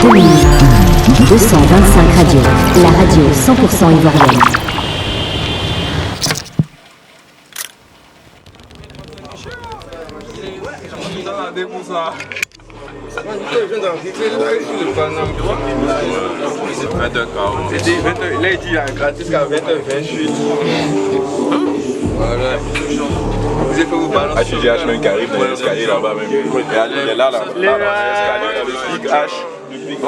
225 Radio, la radio 100% ivoirienne. Là, il dit gratis jusqu'à 20h28. Voilà. Vous avez fait vous balancer. HGH même qui arrive dans l'escalier là-bas même. Il est là, l'escalier, le Big H. Le Big H.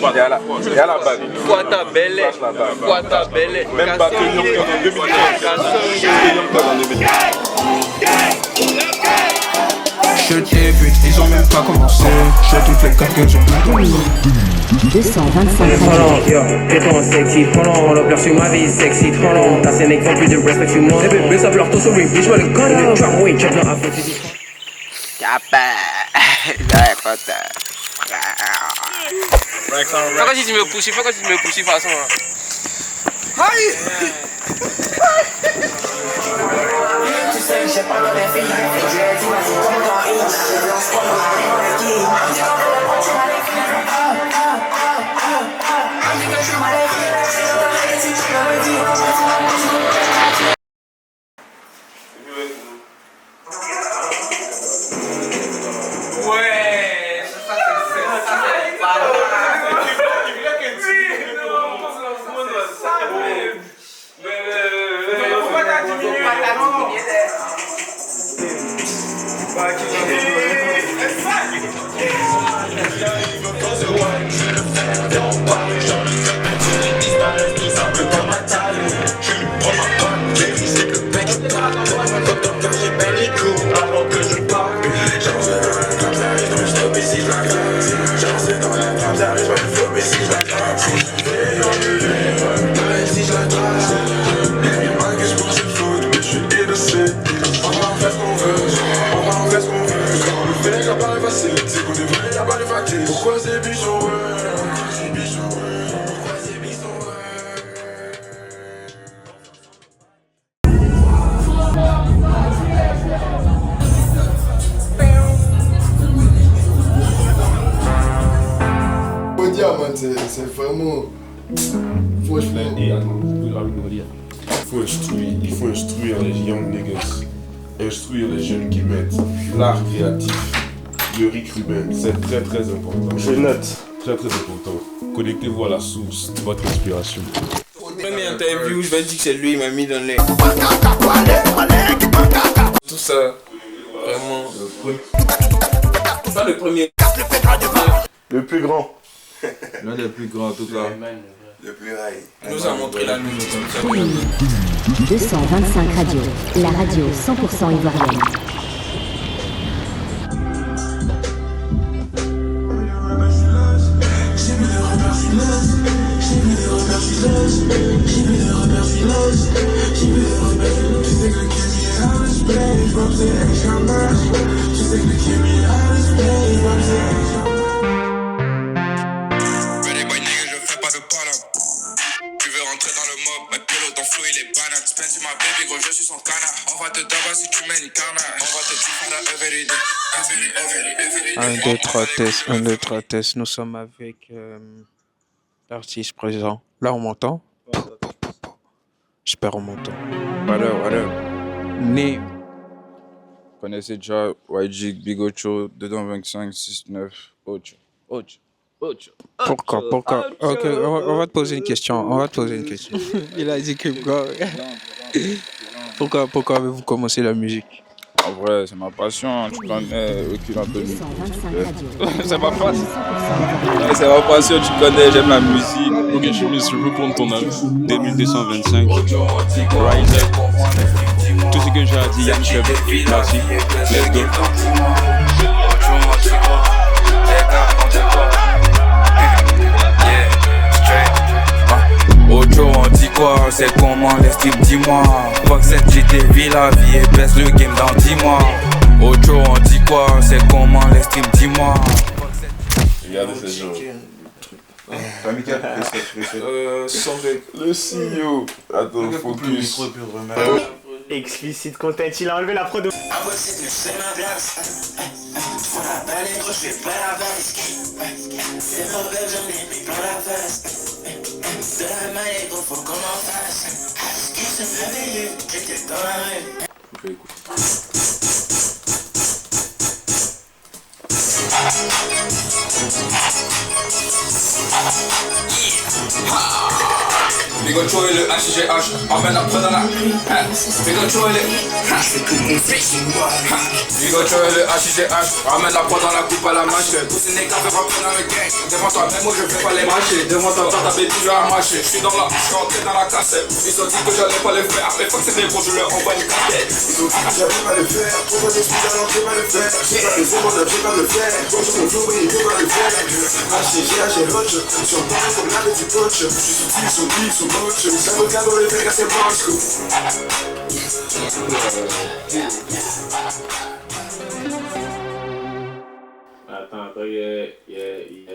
Il y a la bague. Quoi ta belle. Quoi ta belle. Même pas que Young en 2015. Je débute, ils ont même pas commencé. J'ai toutes les cartes sur tout. 225 Radio. T'es sexy, prends l'ampleur sur ma vie sexy, prends ta scène font plus de respect sur moi. Les bébés ça pleure tout sur lui, je vois le gun. Tramway, check dans Afro TV. Pourquoi tu me pousses? Pourquoi tu me pousses de toute façon? Tu sais que j'ai pas dans les filles. Je lui ai dit, vas-y, comment t'en es? Je lance pas dans Pourquoi ces bichons Faut dire, man, c'est vraiment. Franchement. Il faut instruire les young niggas, instruire les jeunes qui mettent l'art créatif de Rick Rubin. C'est très très important. Je note. Très très important. Connectez-vous à la source de votre inspiration. Première interview, je vais dire que c'est lui, il m'a mis dans les. Tout ça, vraiment. Pas le premier. Le plus grand. L'un des plus grands en tout cas. Le plus high. Il nous a montré la musique. 225 Radio, la radio 100% ivoirienne. Tu veux rentrer dans le mob, mais pilote ton flow il est banal. Spend sur ma baby gros je suis son canard. On va te tabac si tu mets une carnage. On va te tuer la everyday. 1, 2, 3 tests, 1, 2, 3 tests. Nous sommes avec l'artiste présent. Là, on m'entend? J'espère on m'entend. Voilà. Né. Vous connaissez déjà YG, Big Ocho, dedans 25, 6, 9, Ocho. Pourquoi? Ok, on va te poser une question. Il a dit que pourquoi avez-vous commencé la musique? En vrai, c'est ma passion, tu connais, recule un peu le micro. 225 Radio. C'est ma passion. Ouais, c'est ma passion, tu connais, j'aime la musique. Ok, je veux prendre ton âge. 2225. Rise up. Tout ce que j'ai à dire, Yann Cheb. Merci. Let's go. Ocho, on dit quoi? C'est comment l'estime, dis-moi. Fuck cette GTV, la vie et baisse le game dans 10 mois. Ocho, on dit quoi? C'est comment l'estime, dis-moi. Regardez ces gens. Sans avec Le CEO. Attends, focus. Explicit content, il a enlevé la prod. Impossible, je sais ma place. Faut la balle et gros, je fais pas la base. C'est mauvais, j'en ai mis plein la face. De la main et gros, faut qu'on en fasse. Qui s'est réveillé, j'étais dans la rue. Je vais écouter. Bigo Cho et le HGH, emmène après dans la Bigo Cho et le Bigo Cho et le HGH, ramène la proie dans la coupe à la manche. Tous ces nègres veulent rentrer dans le gang. Devant toi, même moi je vais pas les mâcher. Devant toi, t'avais toujours à mâcher. Je suis dans la, je suis rentré dans la cassette. Ils ont dit que j'allais pas le faire. Mais fuck, c'est des gros, je leur envoie une caquette. Ils ont dit que j'allais pas le faire. Pourquoi t'expliques alors que j'allais pas le faire? J'ai pas les émotions, je vais pas le faire. Comme sur mon jour, il veut pas le faire. HGH et Hodge, sur le temps comme l'avait du coach. Je suis sorti, sous moche. Les avocats dans les vegas, c'est blanche. Attends, il y a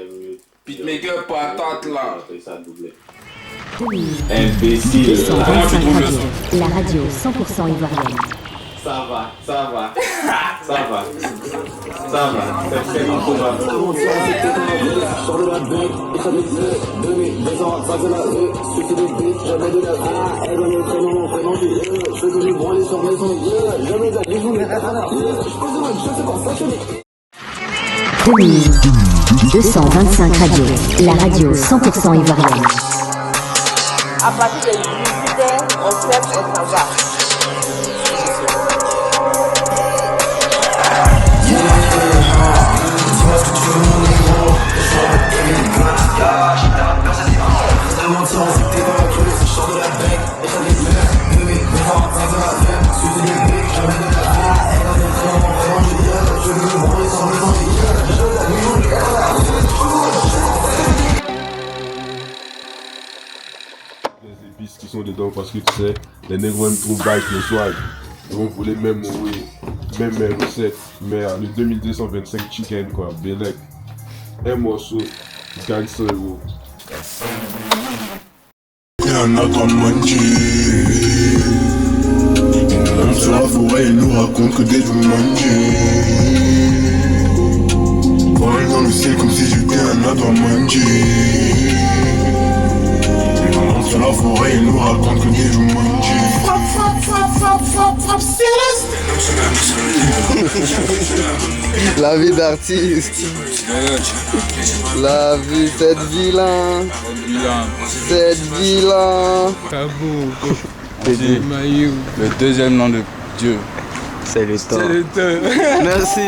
mieux. Beatmaker, pas attente là. Ça a doublé. Imbécile. 225 radio. La radio 100% ivoirienne. Ça va. Ça va. C'est très Domine. 225 radio. La radio 100% ivoirienne. À partir de 18h, on fait, on s'en va. Les épices qui sont dedans parce que tu sais, les négros aiment trop bike le swag. Donc on voulait même mes recettes. Mais le 2225 chicken quoi, Belek. Un morceau, gagne 100 €. Y'a un autre manji. On monte sur la forêt, il nous raconte que des Jumanji. Vole dans le ciel comme si j'étais un autre manji. On monte sur la forêt, il nous raconte que des Jumanji. La vie d'artiste. La vie, cette vilain. Cette vilain. Le deuxième nom de Dieu. C'est le temps. C'est le temps. Merci.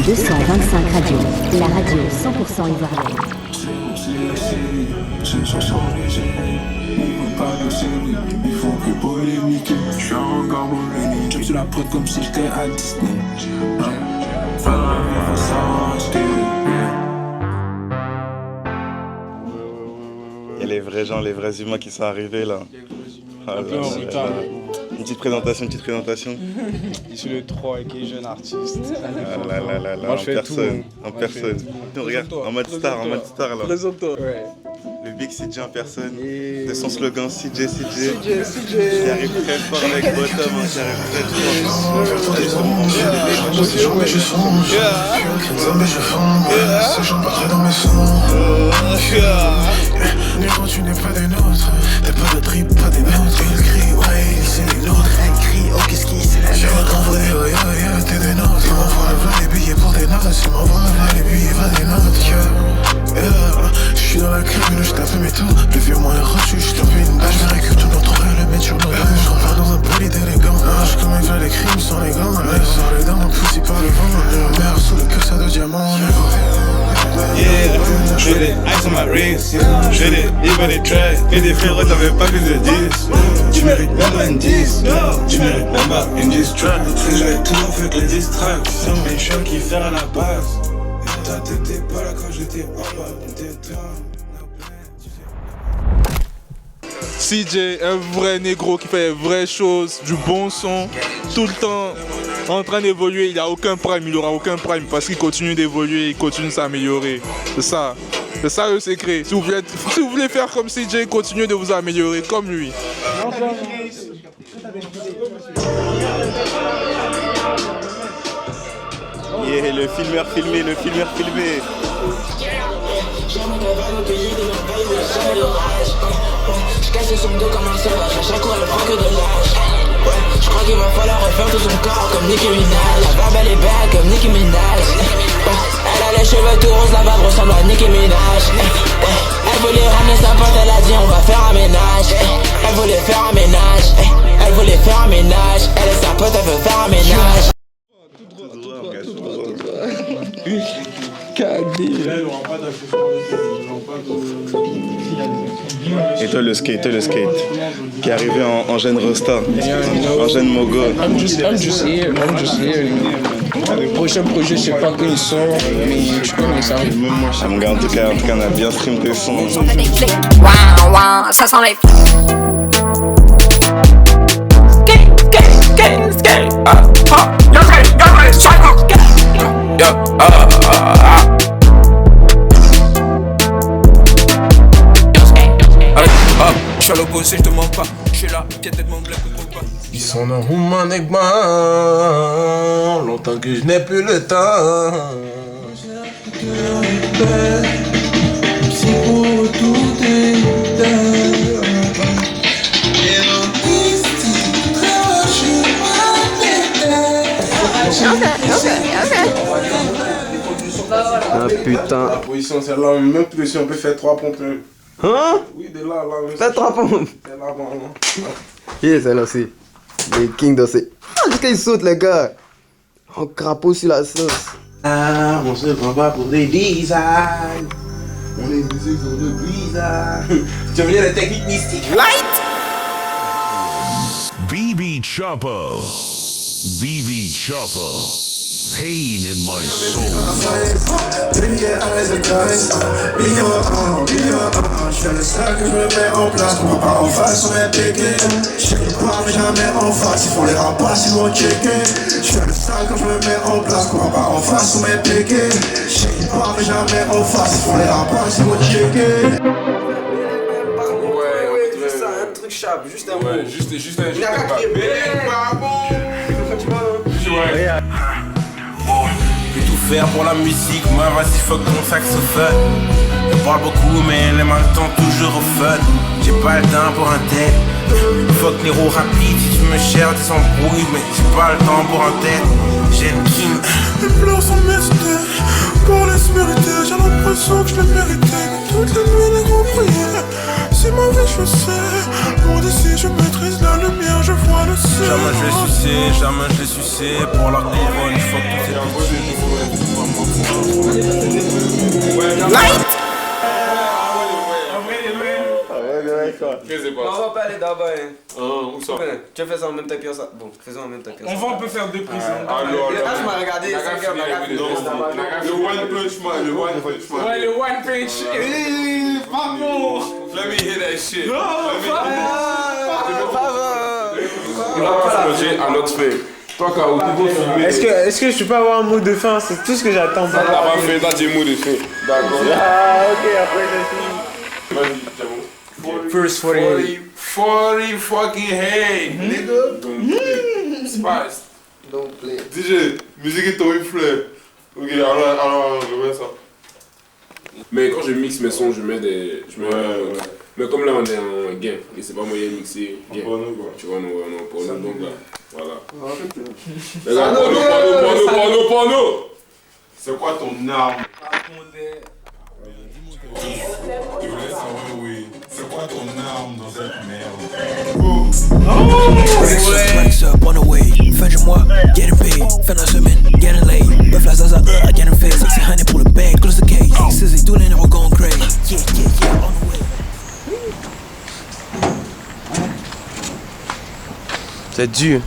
225 radio. La radio 100% ivoirienne. Je suis encore mon job sur la prod comme si j'étais à Disney. Il y a les vrais gens, les vrais humains qui sont arrivés là. Une petite présentation. Je suis le 3 avec les jeunes artistes. Moi je fais personne, tout. En personne. Regarde, en mode star là. Présente-toi. Ouais. Le Big CJ en personne. De son slogan CJ. Qui arrive très fort avec Bottom, qui arrive très fort. Je songe, je fonde, ce genre pas dans mes sons. Négro, tu n'es pas des nôtres. T'es pas de trip, pas des nôtres. Il crie, ouais, c'est les nôtres. Elle crie, oh qu'est-ce qui c'est la nôtre. En vrai, oh t'es des nôtres. Ils m'envoient les billets pour des notes. Ils m'envoient les billets pour des notes. Je suis dans la crème, je tape mes tours. Le vieux moins reçu, je tape une balle. Je récupère tout notre le mettre sur nos gants. J'en parle dans un bolide élégant. Marche comme un les crimes sans les gants. Les sort les dents, poussé par le vent. Mère sous le cœur, ça de diamant. Yeah, j'ai des ice on my rings. J'ai des livres des tracks. Et des frères, t'avais pas plus de 10. Tu mérites même pas une 10. Tu mérites même pas une 10 track. J'avais toujours fait que les distractions. Mais je suis qui faire à la base. T'étais pas là quand j'étais en bas. CJ, un vrai négro qui fait les vraies choses, du bon son, tout le temps. en train d'évoluer, il n'a aucun prime, il n'aura aucun prime parce qu'il continue d'évoluer, il continue de s'améliorer. C'est ça le secret. Si vous voulez faire comme CJ, continuez de vous améliorer comme lui. Yeah, le filmeur filmé, le filmeur filmé. Je casse son dos comme un sauvage, à chaque fois elle prend que de l'âge. Ouais, je crois qu'il va falloir refaire tout son corps comme Nicki Minaj. La barbe elle est belle comme Nicki Minaj. Elle a les cheveux tout roses, la barbe ressemble à Nicki Minaj. Elle voulait ramener sa pote, elle a dit on va faire un ménage. Elle voulait faire un ménage. Elle voulait faire un ménage. Elle et sa pote, elle veut faire un ménage. Et toi le skate, qui est arrivé en jeune Rosta, en jeune Mogo. I'm just here. Le prochain projet, je sais pas quand il sort, mais je connais ça. Mon gars, en tout cas, on a bien stream tes sons. Wow, ça sent les... Je suis à l'opposé, je te mens pas. Je suis là, pied tête mon black contre pas. Ils sont en room avec moi. Longtemps que je n'ai plus le temps. Si pour tout est Ah putain. La position, c'est la même position, on peut faire 3 pompes. Hein? Oui, de là, là. Fais 3 pompes. C'est là, bon. Yeah, celle-là aussi. Les kings dansés. Ah, jusqu'à ils sautent, les gars. En crapaud sur la sauce. Ah, on se prend pas pour des designs. On est busy sur le blizzard. Tu veux venir la technique mystique? Light! BB Chopper. BB Chopper. Pain in my soul. Je fais le sac que je me mets en place. Pour pas en face, on est péqué. Je sais qu'ils parlent mais jamais en face. Ils font les rapaces, ils vont checker. Je fais le sac quand je me mets en place. Pour pas en face, on est péqué. Je sais qu'ils parlent mais jamais en face. Ils font les rapaces, ils vont checker. Ouais, juste ça, un truc sharp, juste un mot. Ouais, juste un Il a qu'à crier bébé, pardon. Ouais. Je vais tout faire pour la musique, moi vas-y fuck ton saxophone. Je parle beaucoup mais les mal temps toujours au fun. J'ai pas le temps pour un tête. Fuck les roues rapides, si tu me cherches des embrouilles. Mais j'ai pas le temps pour un tête. J'ai le king. Les pleurs sont mérités, pour les se mériter. J'ai l'impression que je les méritais. Toutes les nuits les gros prières. C'est ma vie je sais. Pour d'ici je maîtrise la lumière, je vois le ciel. Jamais je l'ai sucé, jamais je l'ai sucé. Pour la couronne, fuck toutes ces petits. Light! On va pas aller d'abord. Où ça? Tu fais ça en même temps que ça. Bon, faisons en même temps que ça. On peut faire 2 prises. Je m'as regardé 5 heures. Le one punch man, le one punch man. Ouais, le one punch. Pardon. Let me hear that shit. Il va pas la à notre fait. Toi, Kao, tu peux filmer. Est-ce que je peux avoir un mot de fin? C'est tout ce que j'attends. T'as pas fait, t'as dit mot de fin. D'accord. Ah, ok, après je finis. Vas-y, Jamo. First 48. 40 fucking hey, nigga. Spice. Don't play. DJ, musique est tombée fleur. Ok, alors, je mets ça. Mais quand je mixe mes sons, je mets des. Ouais. Mais comme là on est en game, et c'est pas moyen de mixer game. Tu vois, nous, pour nous, donc là. Voilà. Regarde, porno. C'est quoi ton arme? C'est quoi ton arme dans cette merde? Racks up on the way, fin du mois, getting paid. Fin de la semaine, getting laid. Buff la zaza, getting fed. 600 pour le bag, close the case. Scissors, tous les nerfs going crazy. Yeah, on the way. C'est dur.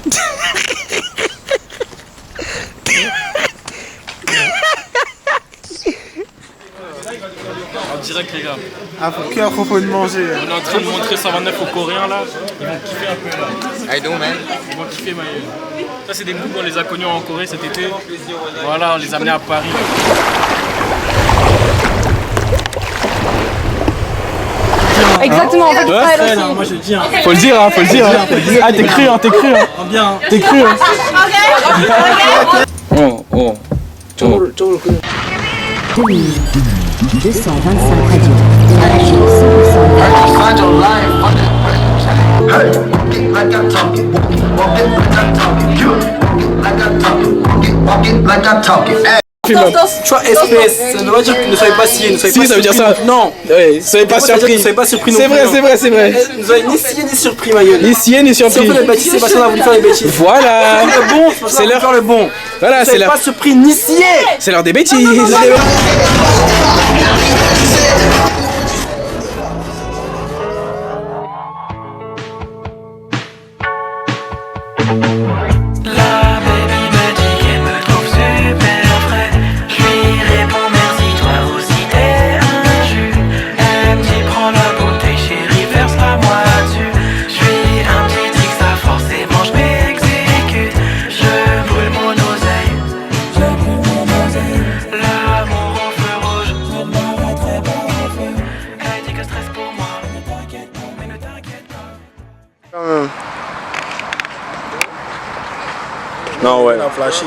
En direct les gars. Ah, que à propos de manger. On est en train de montrer 129 aux Coréens là. Ils vont kiffer un peu là. I do man. Ils vont kiffer ma gueule. Ça, c'est des groupes, on les a connus en Corée cet été. Voilà, on les a amenés à Paris. Exactement, en fait, moi je dis. Faut le dire, faut le dire. Ah, t'es cru, t'es cru. Bien. T'es cru. Oh. 2225 radios. La radio 100% Tu vois, espèce, ça ne veut pas dire que ne soyez pas sciés, ne soyez pas ça veut dire ça. Non, soyez pas surpris. Ne soyez pas surpris non plus. C'est vrai. Ne soyez ni sciés ni surpris, ma gueule. Ni sciés ni surpris. Si on fait des bêtises, c'est parce qu'on a voulu faire des bêtises. Voilà. C'est l'heure de faire le bon. Voilà, c'est l'heure. Pas surpris ni sciés. C'est l'heure des bêtises. Non, ouais. On a flashé.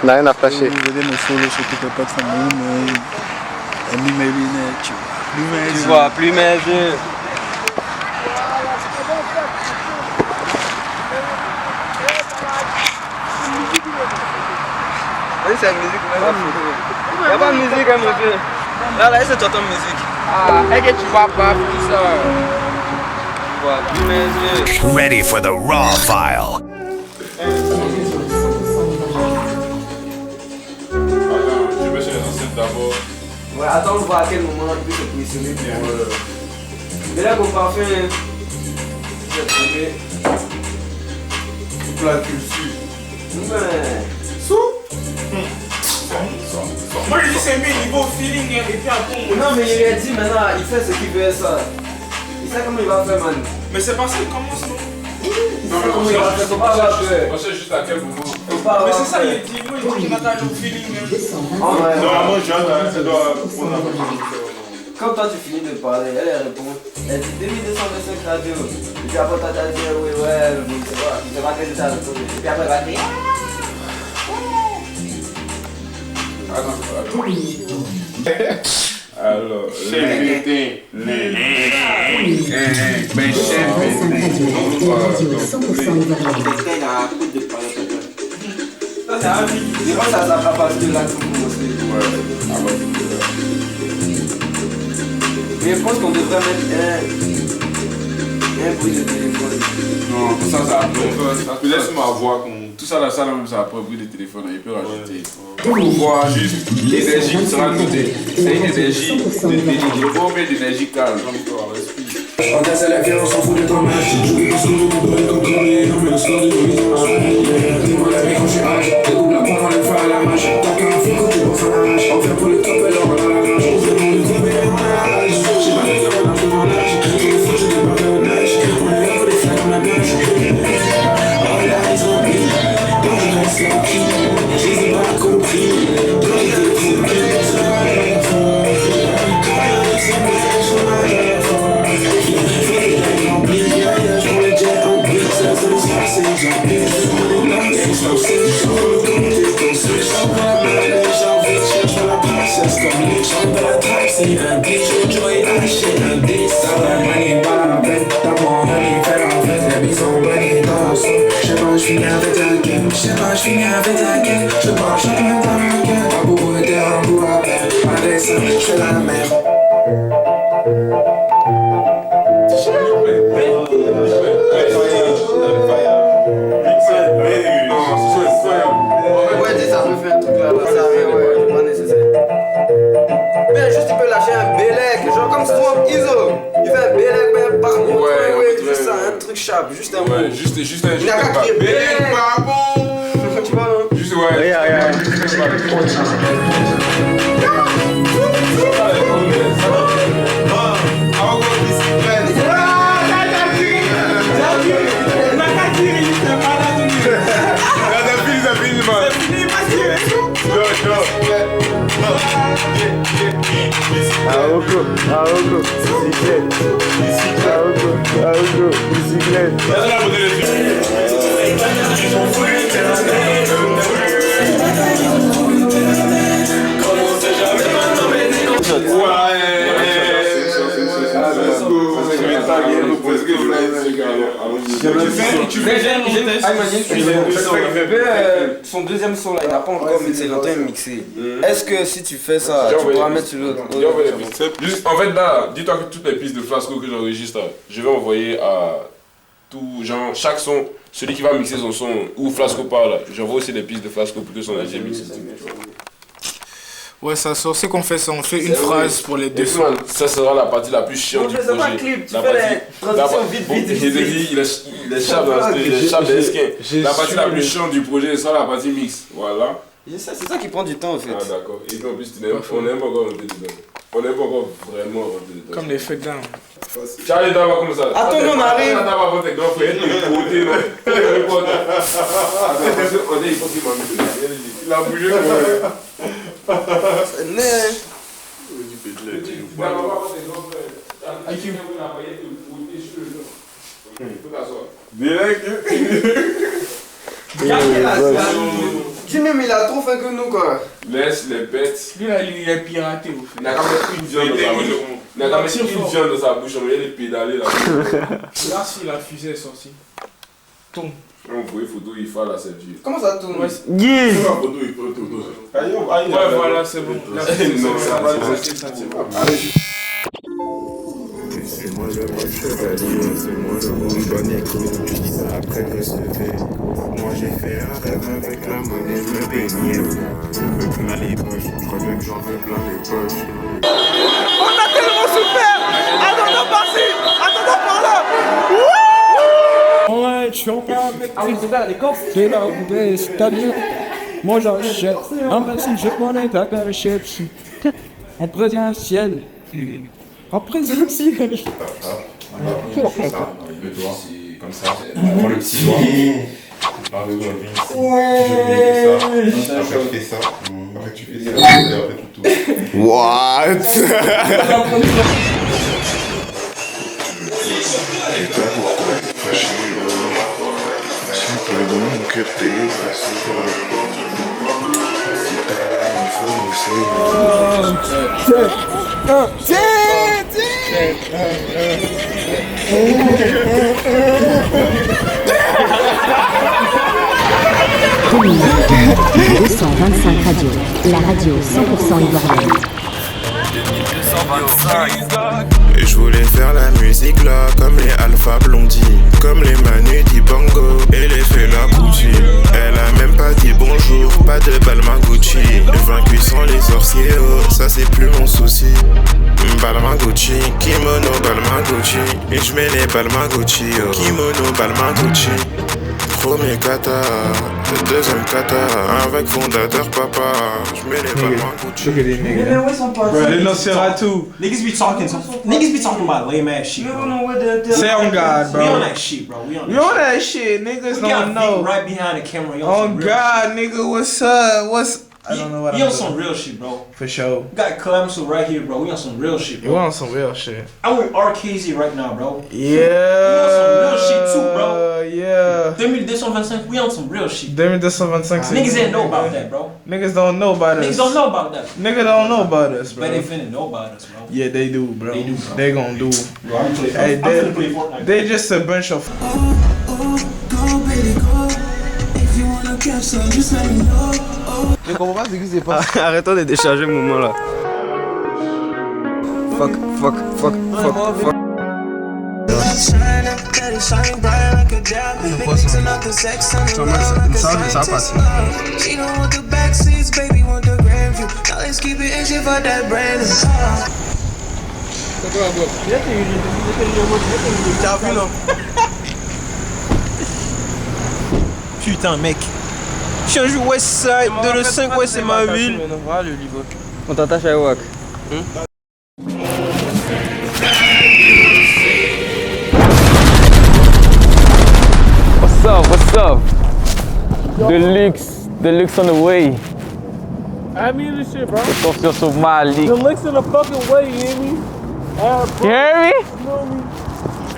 Non, rien à flasher. Vous venez me follow sur Twitter, pas de famille, mais. Et mis mes lunettes, tu vois. Plus mes yeux. Oui, c'est la musique, il n'y a pas de musique, hein, monsieur. Là, est-ce que tu entends musique? Ah, est-ce que tu vois pas plus ça? Tu vois, plus mes yeux. Ready for the raw file. Ouais, attends, on voit à quel moment il peut se positionner pour. Mais là, qu'on parfait, j'ai trouvé. Toute la culture. Mais. Moi je dis c'est mieux niveau feeling et puis après. Non, mais il a dit maintenant, il fait ce qu'il veut ça. Il sait comment il va faire, man. Mais c'est parce qu'il commence, non? Non, comment il va faire, faut pas avoir peur. On sait juste à quel moment. Mais c'est ça, il dit, moi il dit qu'il attend le feeling. Normalement, Joanne, elle doit prendre un peu. Quand toi tu finis de parler, elle répond. Elle dit 2225 radios. Et puis après, toi t'as dit, oui, ouais, je sais pas quel état de ton. Et puis après, elle va dire. Alors, mais je pense qu'on devrait mettre un bruit de téléphone. Non, ça après. Laisse ma voix. Tout ça, là, ça, même, ça après bruit de téléphone. Il peut rajouter. On voit juste l'énergie qui sera notée. C'est une énergie de délit. Je vois mettre l'énergie calme. On casse la vie, on s'en fout de ton match. Je vais parce que je me donne comme Chloé. Non, mais le score de l'horizon. Dis-moi la vie quand je suis âge. Découpe la pointe, on le fait à la mâche. T'as qu'un fou que tu penses à la hache. On fait pour le top et l'or dans la rage. On fait pour le club et on a l'âge. J'ai pas fait comme on a fait mon âge. J'ai des fous, j'ai des barres de nage. On est là pour les flags comme la plage. Oh là, ils ont pris. Donc je reste là qui. Je les ai pas compris. Donc ils étaient fous. C'est un bitch, Joey, acheter un disque. Ça va manier pas la peine. T'as mon ami, faire en fait. Les billes sont bannies dans le son. J'sais pas, j'finis avec ta gueule. J'sais pas, j'finis avec ta gueule. Je parle chacun dans ma gueule. Pas pour un terrain pour la peine. Avec ça, j'fais la merde. Ouais, dis ça peut faire un truc là, ça arrive, ouais, pas nécessaire. Mais juste il peut lâcher un bélec, genre comme Swamp Iso. Il fait un bélec, mais par contre, ouais, juste ça, un truc sharp, juste un mot. Ouais, juste un. Il a qu'à crier bélec, pardon. Tu vois, non? Juste, ouais. Son deuxième son là, il n'a pas encore mixé, il est en train de mixer. Est-ce que si tu fais ça, tu pourras mettre sur l'autre? En fait là, dis-toi que toutes les pistes de Flasco que j'enregistre, je vais envoyer à tout, genre chaque son, celui qui va mixer son son, ou Flasco parle, j'envoie aussi des pistes de Flasco pour que son DJ mixe. Ouais, ça sort, c'est qu'on fait ça, on fait une phrase pour les deux sons. Ça sera la partie la plus chiante du projet. Pas clip, tu fais les transitions vite. J'ai dit, il est sharp des skins. La partie la plus chiante du projet sera la partie mix. Voilà. C'est ça qui prend du temps en fait. Ah d'accord. Et en plus, on n'aime pas encore rentrer dedans. On n'aime pas encore vraiment rentrer dedans. Comme les fake down. Charlie d'abord comme ça. Attends, on arrive. Attends, avant tes grands frères, il côté, non. On est, il faut qu'il m'a mis. Il a bougé quoi. C'est né. Jimmy, mais il a trop faim que nous quoi. Laisse les bêtes. Lui là, il est piraté au fait. Il a quand même une viande dans sa bouche. Il a quand même une viande dans sa bouche. On va aller pédaler là. Là, si la fusée est sortie. Tourne. On voit une photo, il fait la 7G. Comment ça tourne? Yeah! La photo, il faut tout. Ouais, voilà, c'est bon. Non, ça va, allez. C'est moi le roi chevalier, c'est moi le rouge bonne écoute. Je dis ça après que se fait. Moi j'ai fait un rêve avec la monnaie, je me baignais. Je veux plein les poches, je crois bien que j'en veux plein les poches. On a tellement souffert! Attends par-ci! Attends par là! Ouais, je suis encore avec c'est la roulée, c'est-à-dire, moi j'achète, en principe je prends un pack de chips, en présentiel, en présentiel. Comme ça, prends le petit doigt. Après tu fais ça, après tu fais ça, et après tu tournes. What? Et toi pourquoi fâché pour le moment mon cœur t'est effacé pour le si t'as il faut mousser. 225 radio, la radio 100% ivoirienne. Et je voulais faire la musique là, comme les Alpha Blondie, comme les Manu Dibango et les Fela Kuti. Elle a même pas dit bonjour, pas de Balmain Gucci. Les vaincus sont les sorciers, oh, ça c'est plus mon souci. Balmain Gucci, kimono Balmain Gucci, et je mets les Balmain Gucci, oh. Kimono Balmain Gucci. Premier kata, le deuxième kata, avec fondateur papa, je mets les Balmain Gucci. Mais où ils sont passés? Bro, les Nosferatu. Niggas be talking about lame ass shit. Say on God, bro. We on that shit, bro. We on that shit. Niggas we don't know. Right behind the camera. On God, nigga, what's up? I don't know what I'm doing. doing. Some real shit, bro. For sure. We got Clemson right here, bro. We on some real shit, bro. We on some real shit. I'm with RKZ right now, bro. Yeah. We on some real shit too, bro. Yeah. 2225, we on some real shit. 2225. Niggas ain't know about that, bro. Niggas don't know about us. Niggas don't know about that. Niggas don't know about us, bro. But they finna know about us, bro. Yeah, they do, bro. They do, bro. They gon' do. Bro, I'm finna play Fortnite. They just a bunch of. Je comprends pas ce qui se passe. Arrêtons de décharger le moment là. Fuck. Ça passe. Putain, mec. Je suis un jour Westside, de le 5, ouais, c'est ma ville. On t'attache à Wak. What's up? Deluxe on the way. I mean this shit, bro. Sofia Somali. Deluxe in the fucking way, you hear me? You hear me?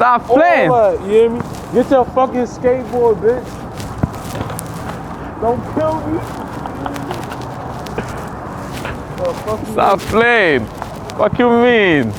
Stop playing. What? You hear me? Get your fucking skateboard, bitch. Don't kill me. Stop playing. What you mean?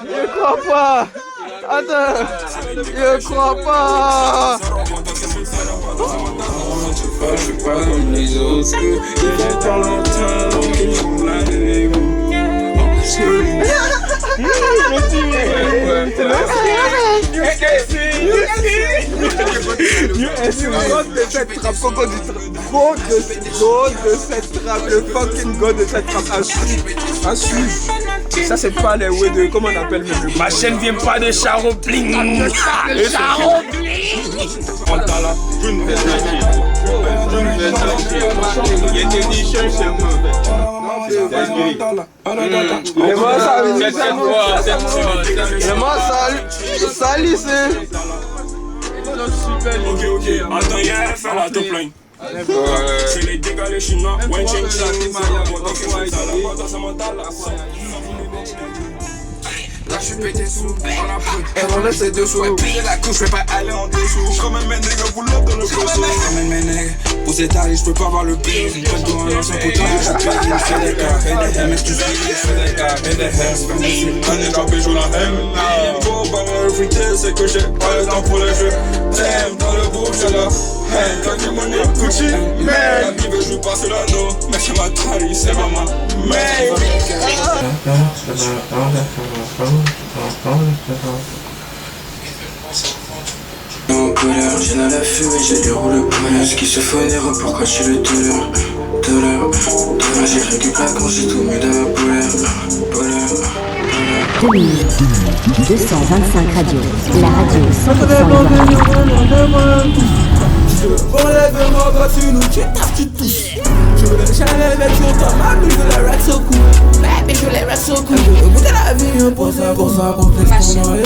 Je crois pas. Attends, je crois pas. Je suis pas comme les autres. Il fait tant longtemps que je me lave avec vous. God de cette trappe, le fucking god de cette trappe à suivre. Ça c'est pas les way de comment on appelle même. Ma chaîne vient pas de Charopling. Salut, c'est. Ok. Attends, y'a faire la top line. C'est les dégâts, les chinois. Ouais, là je suis pété sous dans la poudre. Elle enlève ses dessous. Ouais, pire la couche, je vais pas aller en dessous. Je ramène mes nègres, vous l'autre dans le poteau. Je ramène mes nègres, pour cette arrive, je peux pas voir le pire. Une pote dans un ancien poteau, je suis payé, je fais des cas. Et des hems, tu suis, je fais des cas. Et des hems, quand les gars joue la hem. Il faut pas m'inviter, c'est que j'ai pas le temps pour les jeux. T'aimes dans le groupe, j'ai la haine. Quand j'ai mon nez, Gucci, man. La vie, je joue pas sur l'anneau. Mais c'est ma taille, c'est pas ma main. En colère, j'ai dans la fumée, j'ai déroulé le poignet. Ce qui se fait erreur, pourquoi je suis le douleur, j'ai récupéré quand j'ai tout mis dans ma polaire. 2225 radios, la radio 100% Enlève-moi quand tu nous kidnappes, tu touches. Je veux le chalet avec sur toi, ma bille de la rat so cool. Baby, je les rat so cool. Je veux goûter la vie, pour ça complexe pour marier.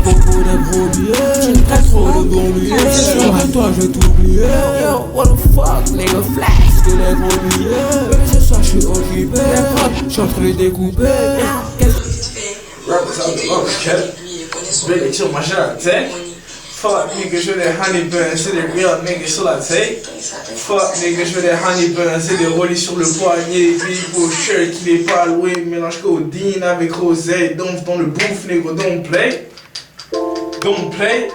Beaucoup de gros billets, tu traites trop de gros billets. C'est sûr que toi je vais t'oublier. Yo, what the fuck, nigga flex. Que les gros billets. Baby, ce soir je suis occupé. Je suis en train de découper. Rappers out the local cat. Really chill my shit out, take. Fuck niggas with that honey bun, c'est des real niggas sur la take. Fuck niggas with that honey bun, c'est des rollis sur le poignet. Puis pour shirt qui est pas loué, mélange codeine avec rosé. Donc dans le bouffe, nigga, don't play. Don't play.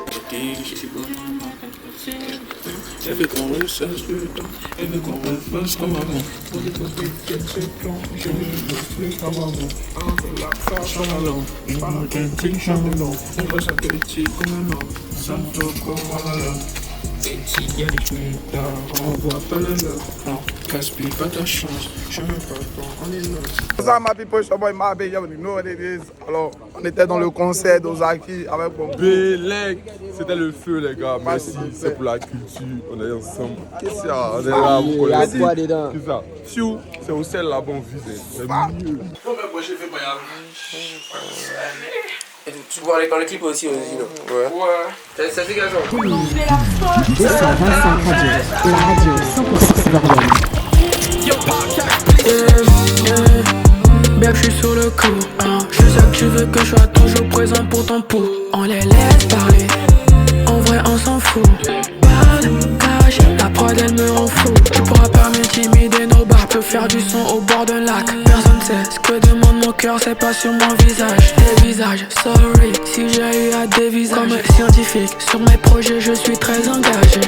Elle veut qu'on recherche le temps, elle veut qu'on refasse comme avant. Pour les copies, qu'elle se plante, je ne veux plus comme avant. Entre la farce en allant, je parle qu'un petit changelant. On va s'appétit comme un homme, ça me fait comme un et s'il y a des trucs là, on voit pas le love. Non, casse-pille pas ta chance, je veux pas on est là. What's up my people, it's your boy Mabe, you already know what it is. Alors, on était dans le concert d'Ozaki avec mon Bélec, c'était le feu les gars, merci, c'est pour la culture, on est ensemble. Qu'est-ce qu'il y a? On est là, vous connaissez. Il y a quoi dedans? C'est ça. Fiu, c'est aussi la bonne vie, c'est mieux. Tu vois dans le clip aussi, là. Ouais. Ça fait quel genre? 225 radios, la radio 100% ivoirienne. Bien, je suis sur le coup, hein. Je sais que tu veux que je sois toujours présent pour ton pot. On les laisse parler, en vrai on s'en fout. Pas de cash, la prod elle me rend fou. Tu pourras pas m'intimider, nos bars peuvent faire du son au bord d'un lac. Personne sait ce que demande mon cœur, c'est pas sur mon visage. Tes visages, sorry, si j'ai eu à des visages. Comme scientifique, sur mes projets je suis très engagé.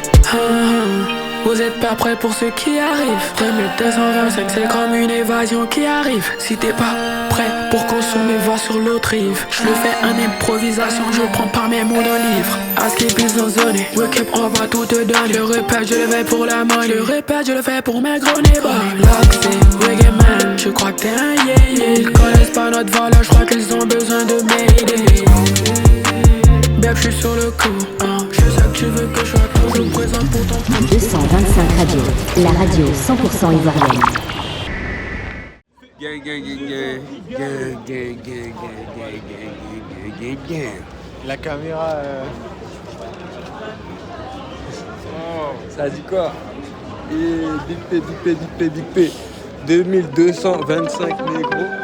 Vous êtes pas prêts pour ce qui arrive. 2225 c'est comme une évasion qui arrive. Si t'es pas prêt pour consommer, va sur l'autre rive. Je le fais en improvisation, je prends pas mes mots d'un livre. Askip is dans zone, wake up on va tout te donner. Je le répète, je le fais pour la money. Je le répète, je le fais pour mes gros nébats. Loxy, reggae man, je crois que t'es un yeah. Ils connaissent pas notre valeur, je crois qu'ils ont besoin de m'aider. Beb, je suis sur le coup, hein. Je sais Tu veux que je sois toujours présent pour ton prendre. 225 Radio, la radio 100% ivoirienne. Gang, gang, gang, gang, gang, gang, gang, gang, gang, gang, gang. La caméra. Ça dit quoi? Et bip P. 2225 négros.